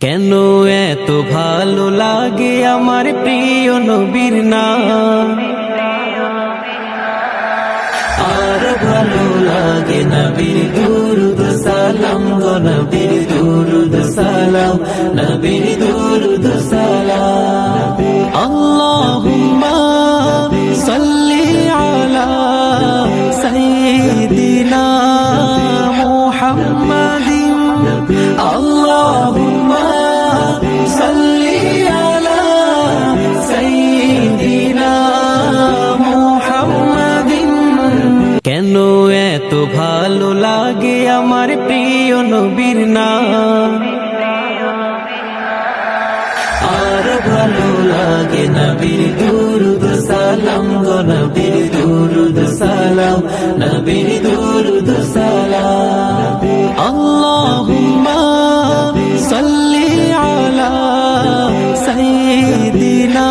কেন এত ভালো লাগে আমার প্রিয় নবীর নাম, আর ভালো লাগে নবীর দুরুদ সালাম গো নবীর দুরুদ সালাম, নবীর দুরুদ সালাম। আল্লাহুম্মা সাল্লি আলা সাইয়্যিদিনা মুহাম্মাদিন, আল্লাহুম্মা সাল্লি আলা সাইয়্যিদিনা মুহাম্মাদিন। কেন এত ভালো লাগে আমার প্রিয় নবীর নাম, আর ভালো লাগে নবীর দুরুদ সালাম গো নবীর দুরুদ সালাম, নবীর দুরুদ সালাম। আল্লাহুম্মা সাল্লি আলা সাইয়্যিদিনা